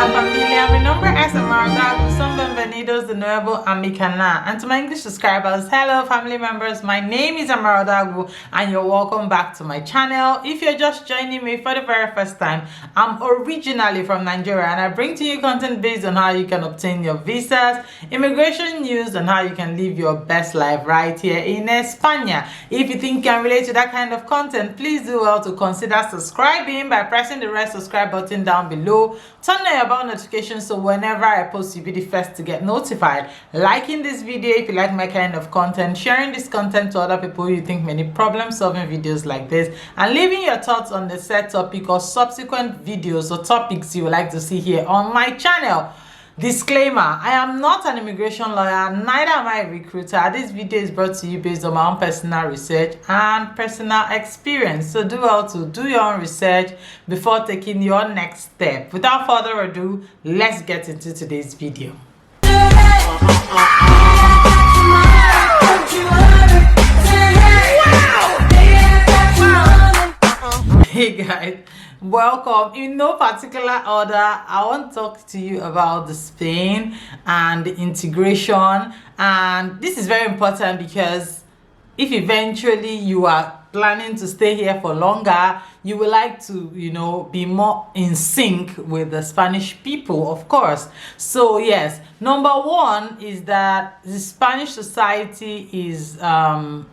Hola familia, mi nombre es Normad, son bienvenidos de nuevo a mi canal. And to my English subscribers, hello family members, my name is Normad and you're welcome back to my channel. If you're just joining me for the very first time, I'm originally from Nigeria and I bring to you content based on how you can obtain your visas, immigration news, and how you can live your best life right here in España. If you think you can relate to that kind of content, please do well to consider subscribing by pressing the red subscribe button down below. Turn on your bell notifications so whenever I post you'll be the first to get notified. Liking this video if you like my kind of content, sharing this content to other people you think may need problem solving videos like this, and leaving your thoughts on the said topic or subsequent videos or topics you would like to see here on my channel. Disclaimer, I am not an immigration lawyer, neither am I a recruiter. This video is brought to you based on my own personal research and personal experience. So do well to do your own research before taking your next step. Without further ado, let's get into today's video. Hey guys, welcome. In no particular order, I want to talk to you about the Spain and the integration, and this is very important because if eventually you are planning to stay here for longer, you would like to, be more in sync with the Spanish people, of course. So yes, number one is that the Spanish society is an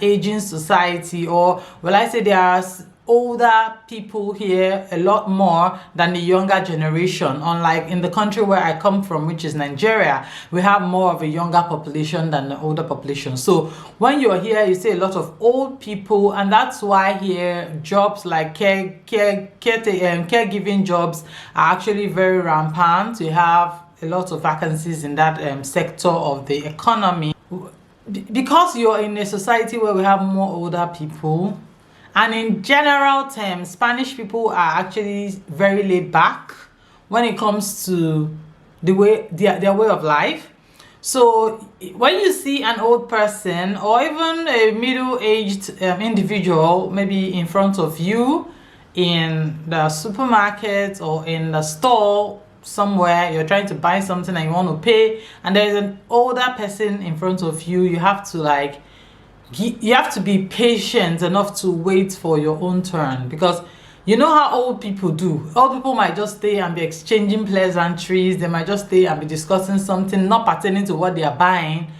aging society, or will I say there are older people here a lot more than the younger generation. Unlike in the country where I come from, which is Nigeria, we have more of a younger population than the older population. So when you're here, you see a lot of old people, and that's why here jobs like caregiving jobs are actually very rampant. We have a lot of vacancies in that sector of the economy, because you're in a society where we have more older people. And in general terms, Spanish people are actually very laid back when it comes to the way their way of life. So when you see an old person or even a middle-aged individual maybe in front of you in the supermarket or in the store somewhere, you're trying to buy something and you want to pay, and there's an older person in front of you, you have to be patient enough to wait for your own turn, because you know how old people do. Old people might just stay and be exchanging pleasantries. They might just stay and be discussing something not pertaining to what they are buying,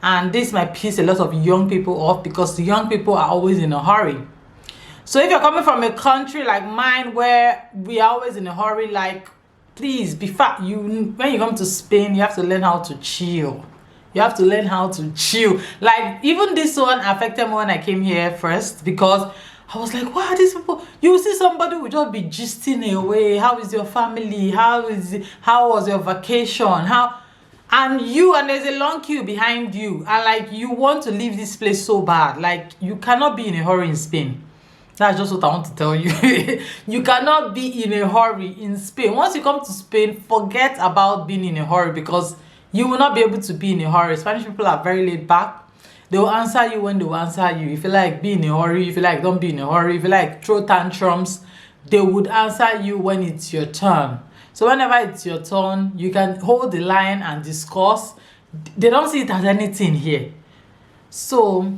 and this might piss a lot of young people off because the young people are always in a hurry. So if you're coming from a country like mine where we are always in a hurry, like, please, when you come to Spain, you have to learn how to chill. You have to learn how to chill. Like, even this one affected me when I came here first, because I was like, wow, these people, you see somebody will just be gisting away. How is your family? How was your vacation? And there's a long queue behind you, and like, you want to leave this place so bad. Like, you cannot be in a hurry in Spain. That's just what I want to tell you. You cannot be in a hurry in Spain. Once you come to Spain, forget about being in a hurry, because you will not be able to be in a hurry. Spanish people are very laid back. They will answer you when they will answer you. If you like, be in a hurry. If you like, don't be in a hurry. If you like, throw tantrums, they would answer you when it's your turn. So whenever it's your turn, you can hold the line and discuss. They don't see it as anything here. So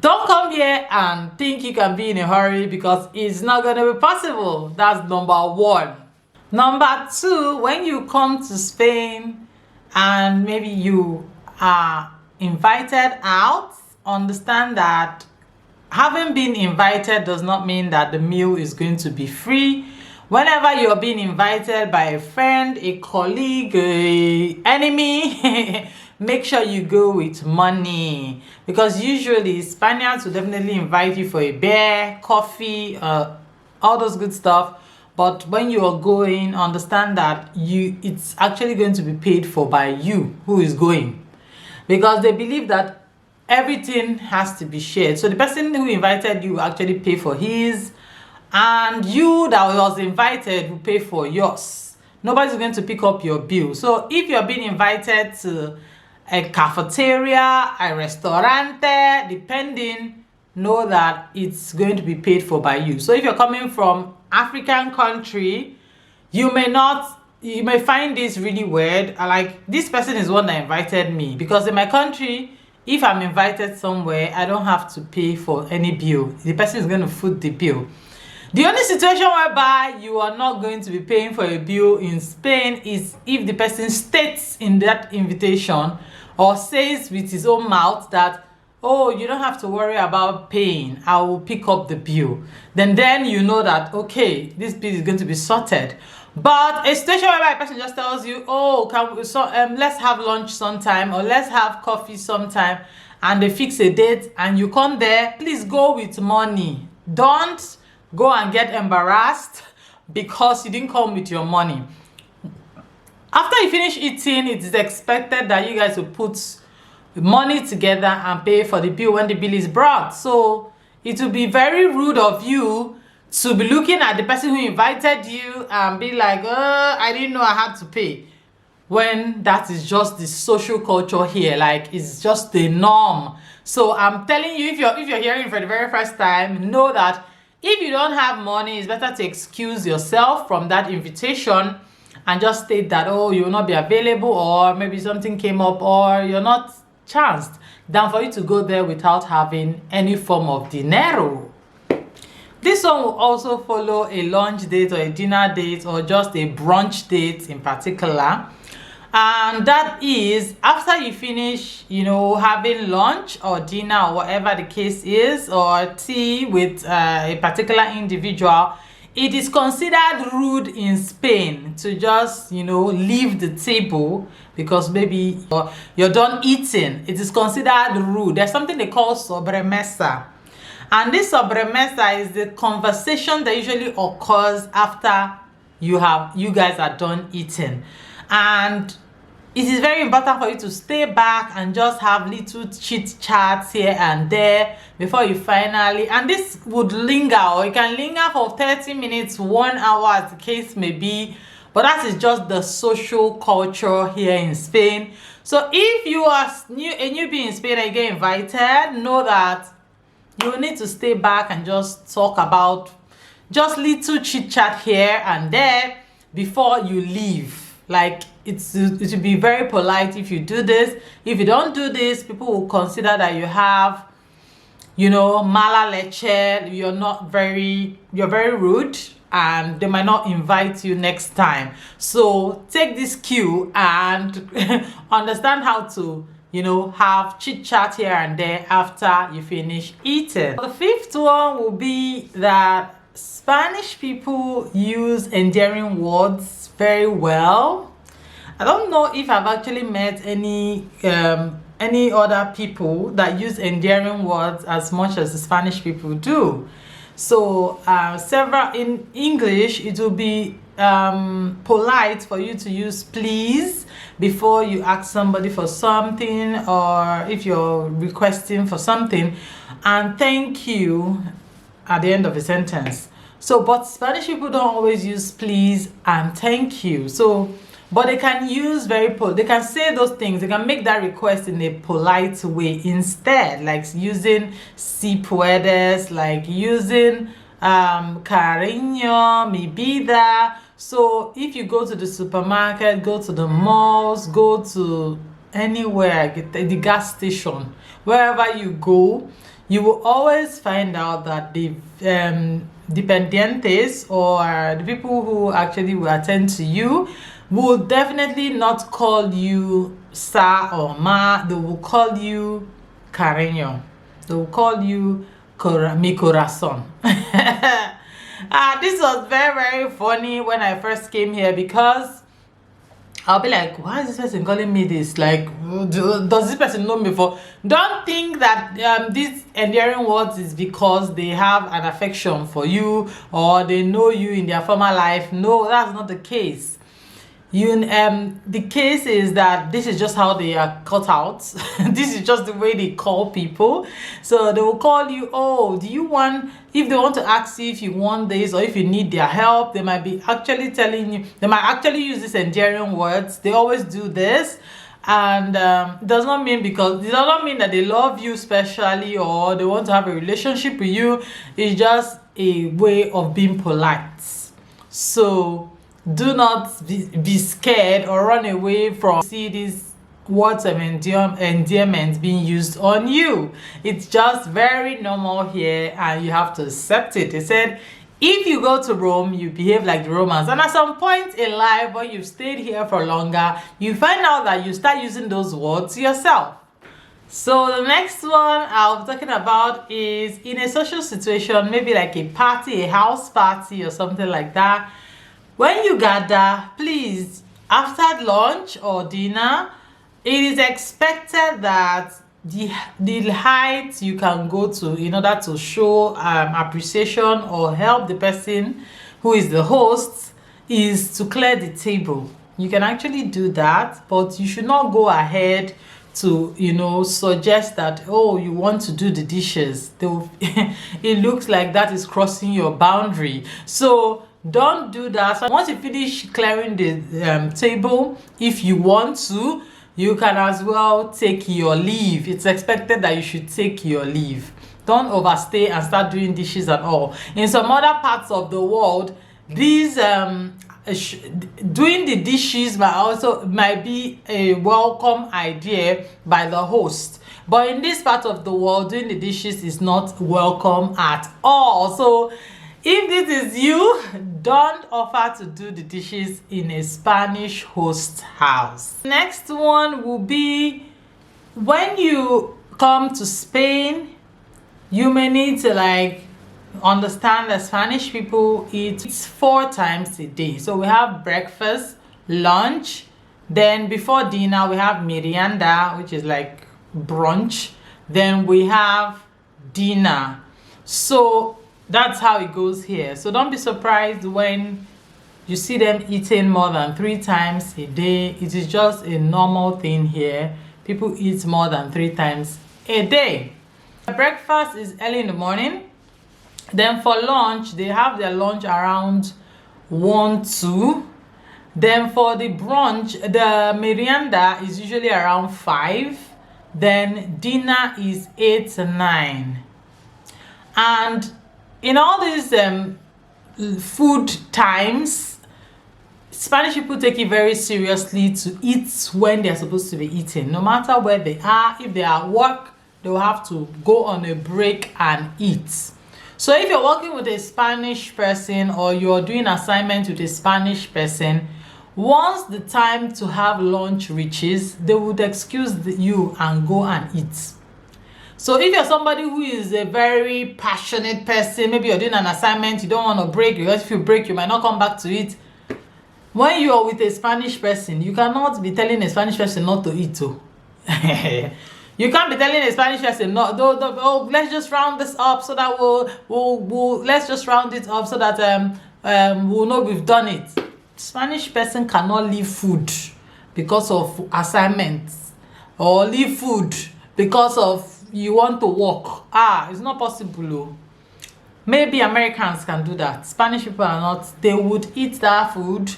don't come here and think you can be in a hurry, because it's not going to be possible. That's number one. Number two, when you come to Spain and maybe you are invited out, understand that having been invited does not mean that the meal is going to be free. Whenever you're being invited by a friend, a colleague, an enemy, make sure you go with money, because usually Spaniards will definitely invite you for a beer, coffee, all those good stuff. But when you are going, understand that it's actually going to be paid for by you who is going, because they believe that everything has to be shared. So the person who invited you will actually pay for his, and you that was invited will pay for yours. Nobody's going to pick up your bill. So if you're being invited to a cafeteria, a restaurante, depending, know that it's going to be paid for by you. So if you're coming from African country, you may not you may find this really weird. Like, this person is one that invited me, because in my country, if I'm invited somewhere, I don't have to pay for any bill. The person is going to foot the bill. The only situation whereby you are not going to be paying for a bill in Spain is if the person states in that invitation or says with his own mouth that, oh, you don't have to worry about paying, I will pick up the bill. Then you know that, okay, this bill is going to be sorted. But a situation whereby a person just tells you, oh, let's have lunch sometime, or let's have coffee sometime, and they fix a date and you come there, please go with money. Don't go and get embarrassed because you didn't come with your money. After you finish eating, it is expected that you guys will put money together and pay for the bill when the bill is brought. So it will be very rude of you to be looking at the person who invited you and be like, I didn't know I had to pay, when that is just the social culture here. Like, it's just the norm. So I'm telling you, if you're hearing for the very first time, know that if you don't have money, it's better to excuse yourself from that invitation and just state that, oh, you will not be available, or maybe something came up, or you're not chanced, than for you to go there without having any form of dinero. This one will also follow a lunch date or a dinner date, or just a brunch date in particular. And that is after you finish, having lunch or dinner or whatever the case is, or tea with a particular individual. It is considered rude in Spain to just, leave the table because maybe you're done eating. It is considered rude. There's something they call sobremesa. And this sobremesa is the conversation that usually occurs after you guys are done eating. And it is very important for you to stay back and just have little chit chats here and there before you finally, and this would linger, or it can linger for 30 minutes, 1 hour, as the case may be. But that is just the social culture here in Spain. So if you are a newbie in Spain and you get invited, know that you need to stay back and just talk about just little chit chat here and there before you leave. Like, it should be very polite if you do this. If you don't do this, people will consider that you have, mala leche. You're very rude, and they might not invite you next time. So take this cue and understand how to, have chit chat here and there after you finish eating. The fifth one will be that Spanish people use endearing words very well. I don't know if I've actually met any other people that use endearing words as much as the Spanish people do. So several in English, it will be polite for you to use please before you ask somebody for something, or if you're requesting for something, and thank you at the end of a sentence. So, but Spanish people don't always use please and thank you. So, but they can use they can say those things. They can make that request in a polite way instead, like using si puedes, like using cariño, mi vida. So if you go to the supermarket, go to the malls, go to anywhere, the gas station, wherever you go, you will always find out that the dependientes, or the people who actually will attend to you, will definitely not call you sir or ma. They will call you cariño. They will call you mi corazón. This was very, very funny when I first came here, because I'll be like, why is this person calling me this? Like, does this person know me for? Don't think that these endearing words is because they have an affection for you or they know you in their former life. No, that's not the case. The case is that this is just how they are cut out. This is just the way they call people. So they will call you, oh, do you want, if they want to ask you if you want this or if you need their help, they might be actually telling you, they might actually use these endearing words. They always do this. And it does not mean that they love you specially or they want to have a relationship with you. It's just a way of being polite. So Do not be scared or run away from see these words of endearment being used on you. It's just very normal here, and you have to accept it. They said, if you go to Rome, you behave like the Romans. And at some point in life, when you've stayed here for longer, you find out that you start using those words yourself. So the next one I'll be talking about is in a social situation, maybe like a party, a house party or something like that. When you gather, please, after lunch or dinner, it is expected that the height you can go to in order to show appreciation or help the person who is the host is to clear the table. You can actually do that, but you should not go ahead to suggest that, oh, you want to do the dishes. It looks like that is crossing your boundary, so don't do that. So once you finish clearing the table, if you want to, you can as well take your leave. It's expected that you should take your leave. Don't overstay and start doing dishes and all. In some other parts of the world, these doing the dishes might be a welcome idea by the host, but in this part of the world, doing the dishes is not welcome at all. So if this is you, don't offer to do the dishes in a Spanish host house. Next one will be when you come to Spain, you may need to understand that Spanish people eat 4 times a day. So we have breakfast, lunch, then before dinner we have merienda, which is like brunch, then we have dinner. So that's how it goes here. So don't be surprised when you see them eating more than 3 times a day. It is just a normal thing here. People eat more than 3 times a day. Breakfast is early in the morning. Then for lunch, they have their lunch around 1, 2. Then for the brunch, the merienda is usually around 5. Then dinner is 8 to 9. And in all these food times, Spanish people take it very seriously to eat when they're supposed to be eating. No matter where they are, if they are at work, they will have to go on a break and eat. So if you're working with a Spanish person or you're doing assignment with a Spanish person, once the time to have lunch reaches, they would excuse you and go and eat. So if you're somebody who is a very passionate person, maybe you're doing an assignment, you don't want to break, because if you break, you might not come back to it. When you are with a Spanish person, you cannot be telling a Spanish person not to eat too. You can't be telling a Spanish person, no, oh, let's just round this up so that let's just round it up so that we'll know we've done it. Spanish person cannot leave food because of assignments, or leave food because of you want to work. It's not possible. Maybe Americans can do that. Spanish people are not. They would eat that food,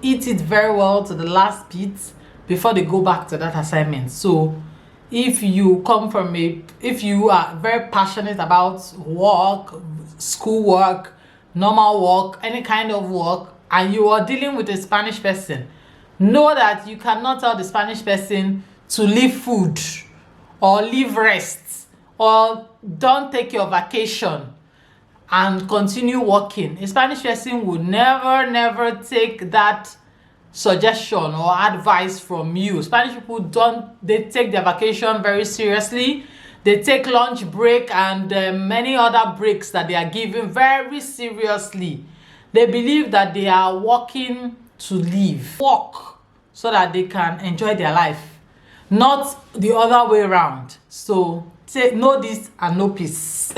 eat it very well to the last bit before they go back to that assignment. So if you if you are very passionate about work, school work, normal work, any kind of work, and you are dealing with a Spanish person, know that you cannot tell the Spanish person to leave food or leave rest or don't take your vacation and continue working. A Spanish person would never take that suggestion or advice from you. Spanish people they take their vacation very seriously. They take lunch break and many other breaks that they are given very seriously. They believe that they are working to work so that they can enjoy their life, not the other way around. So know this and know peace.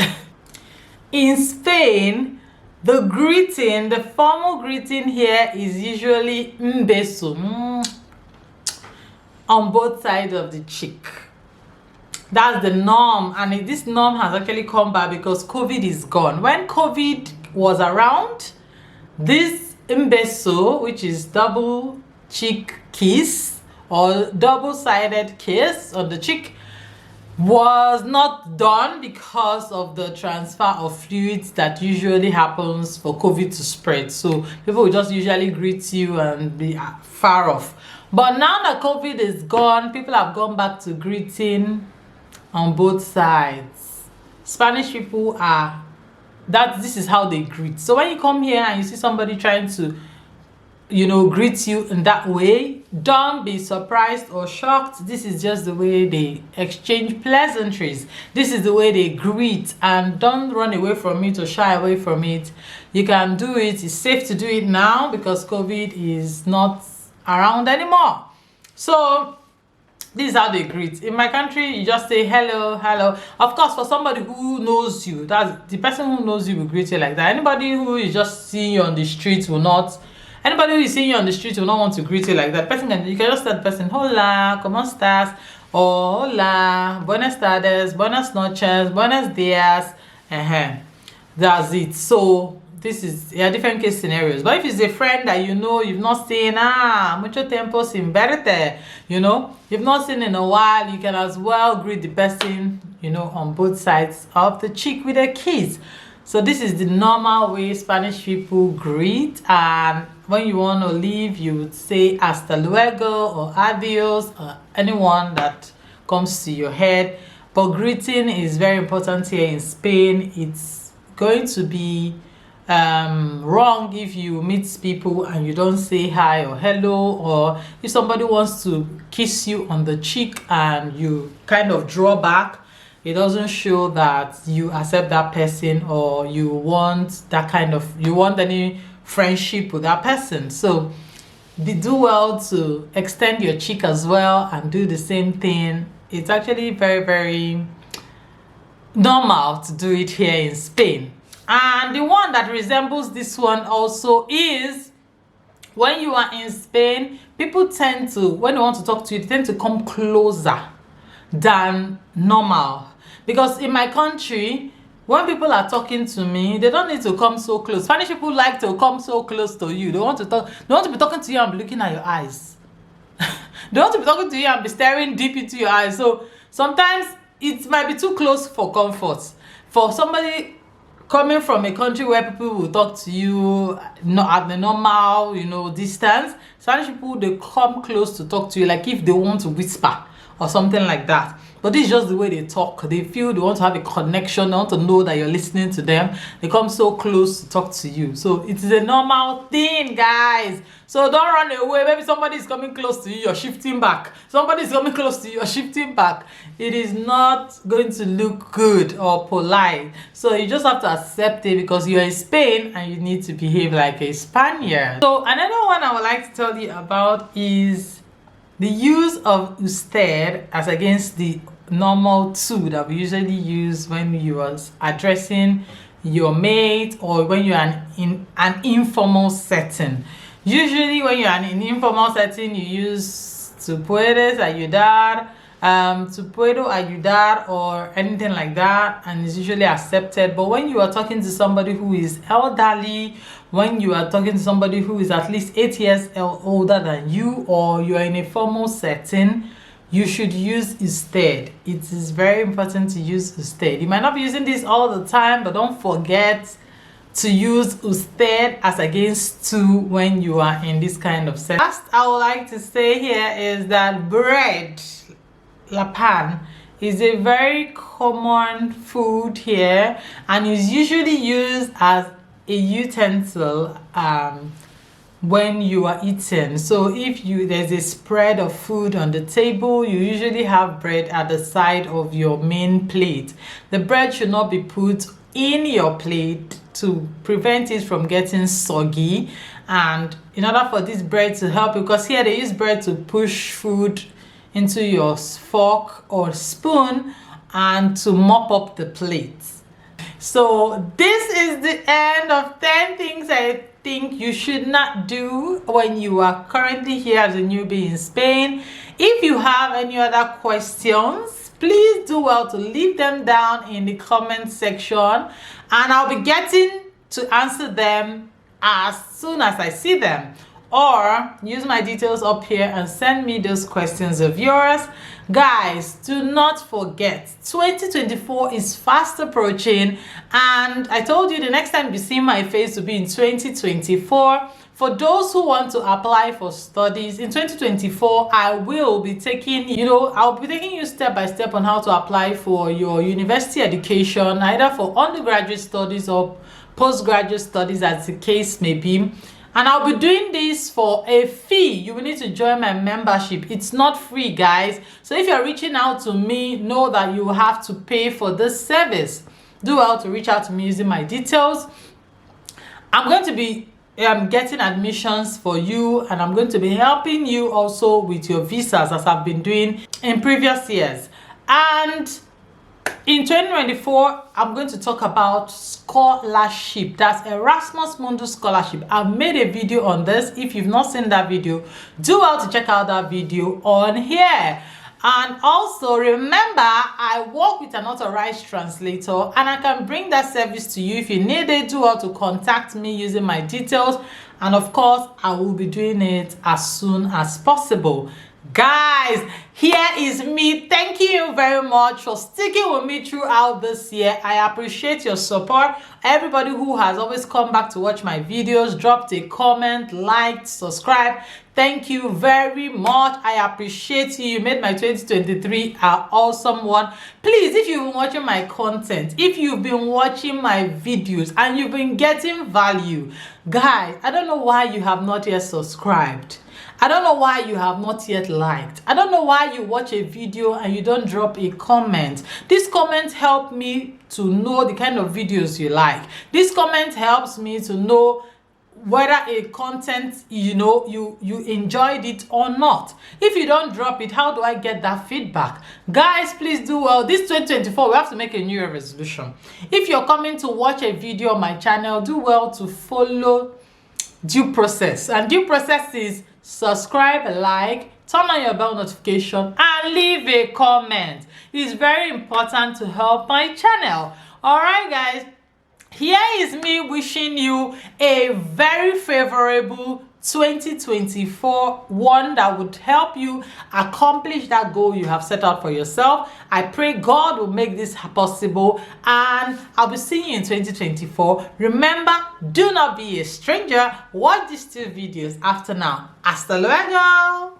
In Spain, the formal greeting here is usually un beso on both sides of the cheek. That's the norm, and this norm has actually come back because COVID is gone. When COVID was around, this un beso, which is double cheek kiss or double-sided kiss on the cheek, was not done because of the transfer of fluids that usually happens for COVID to spread. So people will just usually greet you and be far off. But now that COVID is gone, people have gone back to greeting on both sides. Spanish people are this is how they greet. So when you come here and you see somebody trying to greet you in that way, don't be surprised or shocked. This is just the way they exchange pleasantries. This is the way they greet, and don't run away from it or shy away from it. You can do it. It's safe to do it now because COVID is not around anymore. So this is how they greet. In my country, you just say hello, hello. Of course, for somebody who knows you, that's the person who knows you will greet you like that. Anybody who is just seeing you on the street will not. Anybody who is seeing you on the street will not want to greet you like that. You can just tell the person, hola, ¿cómo estás? Or hola, buenas tardes, buenas noches, buenos días. That's it. So this is different case scenarios. But if it's a friend that you've not seen, mucho tiempo sin verte, you've not seen in a while, you can as well greet the person, on both sides of the cheek with a kiss. So this is the normal way Spanish people greet, and when you want to leave, you would say hasta luego or adios or anyone that comes to your head. But greeting is very important here in Spain. It's going to be wrong if you meet people and you don't say hi or hello, or if somebody wants to kiss you on the cheek and you kind of draw back. It doesn't show that you accept that person or you want any friendship with that person. So do well to extend your cheek as well and do the same thing. It's actually very, very normal to do it here in Spain. And the one that resembles this one also is when you are in Spain, people tend to, when they want to talk to you, they tend to come closer than normal. Because in my country, when people are talking to me, they don't need to come so close. Spanish people like to come so close to you. They want to be talking to you and be looking at your eyes. They want to be talking to you and be staring deep into your eyes. So sometimes it might be too close for comfort. For somebody coming from a country where people will talk to you not at the normal, distance, Spanish people, they come close to talk to you like if they want to whisper or something like that. But this is just the way they talk. They feel they want to have a connection. They want to know that you're listening to them. They come so close to talk to you. So it is a normal thing, guys. So don't run away. Maybe somebody is coming close to you, you're shifting back. Somebody is coming close to you, you're shifting back. It is not going to look good or polite. So you just have to accept it because you're in Spain and you need to behave like a Spaniard. So another one I would like to tell you about is the use of usted as against the normal tu that we usually use when you are addressing your mate or when you're in an informal setting. Usually when you're in an informal setting, you use tu puedes ayudar, tu puedo ayudar or anything like that, and it's usually accepted. But when you are talking to somebody who is elderly, when you are talking to somebody who is at least 8 years older than you, or you are in a formal setting, you should use usted. It is very important to use usted. You might not be using this all the time, but don't forget to use usted as against tu when you are in this kind of setting. Last I would like to say here is that bread, la pan, is a very common food here and is usually used as a utensil when you are eating. So if there's a spread of food on the table, you usually have bread at the side of your main plate. The bread should not be put in your plate to prevent it from getting soggy, and in order for this bread to help, because here they use bread to push food into your fork or spoon and to mop up the plate. So this is the end of 10 things I think you should not do when you are currently here as a newbie in Spain. If you have any other questions, please do well to leave them down in the comment section and I'll be getting to answer them as soon as I see them. or use my details up here and send me those questions of yours. Guys, do not forget 2024 is fast approaching, and I told you the next time you see my face will be in 2024. For those who want to apply for studies in 2024, I will be taking, I'll be taking you step by step on how to apply for your university education, either for undergraduate studies or postgraduate studies, as the case may be. And I'll be doing this for a fee. You will need to join my membership. It's not free, guys. So if you're reaching out to me, know that you have to pay for this service. Do well to reach out to me using my details. I'm going to be getting admissions for you, and I'm going to be helping you also with your visas, as I've been doing in previous years. And in 2024, I'm going to talk about scholarship. That's Erasmus Mundus scholarship. I've made a video on this. If you've not seen that video, do well to check out that video on here. And also remember, I work with an authorized translator, and I can bring that service to you. If you need it, do well to contact me using my details, and of course I will be doing it as soon as possible. Guys, here is me. Thank you very much for sticking with me throughout this year. I appreciate your support. Everybody who has always come back to watch my videos, dropped a comment, liked, subscribed, thank you very much. I appreciate you. You made my 2023 an awesome one. Please, if you've been watching my content, if you've been watching my videos and you've been getting value, guys, I don't know why you have not yet subscribed. I don't know why you have not yet liked. I don't know why you watch a video and you don't drop a comment. This comment helps me to know the kind of videos you like. This comment helps me to know whether a content, you enjoyed it or not. If you don't drop it, how do I get that feedback? Guys, please do well. This 2024, we have to make a new year resolution. If you're coming to watch a video on my channel, do well to follow due process. And due process is subscribe, like, turn on your bell notification, and leave a comment. It's very important to help my channel. All right, guys, here is me wishing you a very favorable 2024, one that would help you accomplish that goal you have set out for yourself. I pray God will make this possible, and I'll be seeing you in 2024. Remember, do not be a stranger. Watch these two videos after now. Hasta luego.